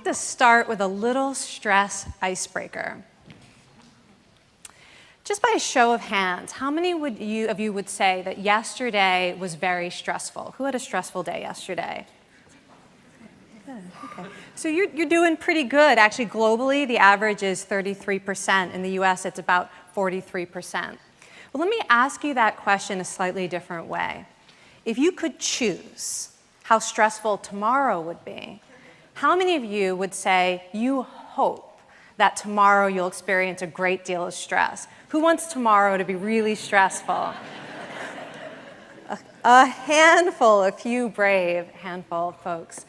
to start with a little stress icebreaker. Just by a show of hands, how many of you would say that yesterday was very stressful? Who had a stressful day yesterday? Good, okay. So you're doing pretty good. Actually, globally, the average is 33%. In the US, it's about 43%. Well, let me ask you that question a slightly different way. If you could choose how stressful tomorrow would be, how many of you would say you hope that tomorrow you'll experience a great deal of stress? Who wants tomorrow to be really stressful? A handful, a few brave handful of folks.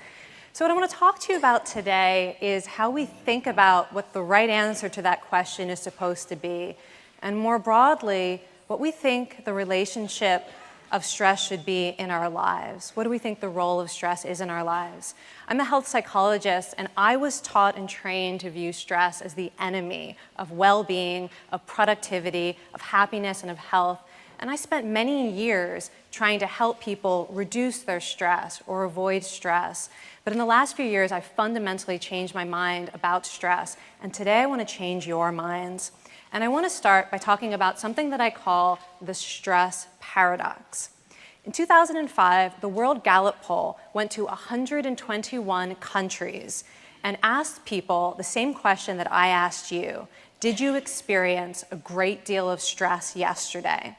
So what I want to talk to you about today is how we think about what the right answer to that question is supposed to be, and more broadly, what we think the relationship of stress should be in our lives. What do we think the role of stress is in our lives? I'm a health psychologist, and I was taught and trained to view stress as the enemy of well-being, of productivity, of happiness, and of health. And I spent many years trying to help people reduce their stress or avoid stress. But in the last few years, I've fundamentally changed my mind about stress. And today I want to change your minds. And I want to start by talking about something that I call the stress paradox. In 2005, the World Gallup poll went to 121 countries and asked people the same question that I asked you. Did you experience a great deal of stress yesterday?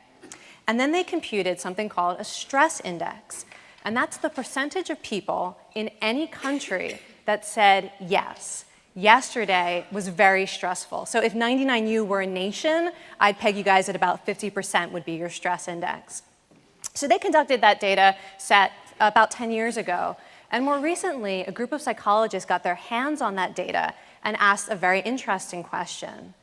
And then they computed something called a stress index. And that's the percentage of people in any country that said yes. Yesterday was very stressful. So if 99U were a nation, I'd peg you guys at about 50% would be your stress index. So they conducted that data set about 10 years ago. And more recently, a group of psychologists got their hands on that data and asked a very interesting question.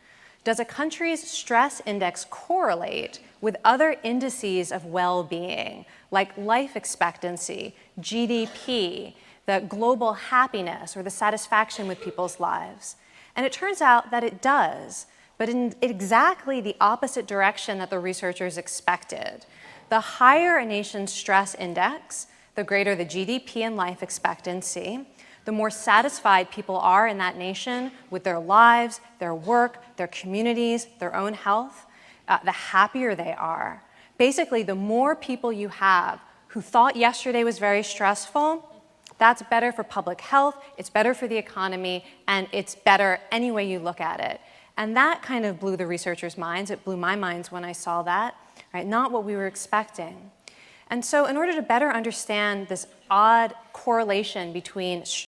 Does a country's stress index correlate with other indices of well-being, like life expectancy, GDP, the global happiness or the satisfaction with people's lives? And it turns out that it does, but in exactly the opposite direction that the researchers expected. The higher a nation's stress index, the greater the GDP and life expectancy, the more satisfied people are in that nation with their lives, their work, their communities, their own health, the happier they are. Basically, the more people you have who thought yesterday was very stressful, that's better for public health, it's better for the economy, and it's better any way you look at it. And that kind of blew the researchers' minds. It blew my minds when I saw that, right? Not what we were expecting. And so in order to better understand this odd correlation between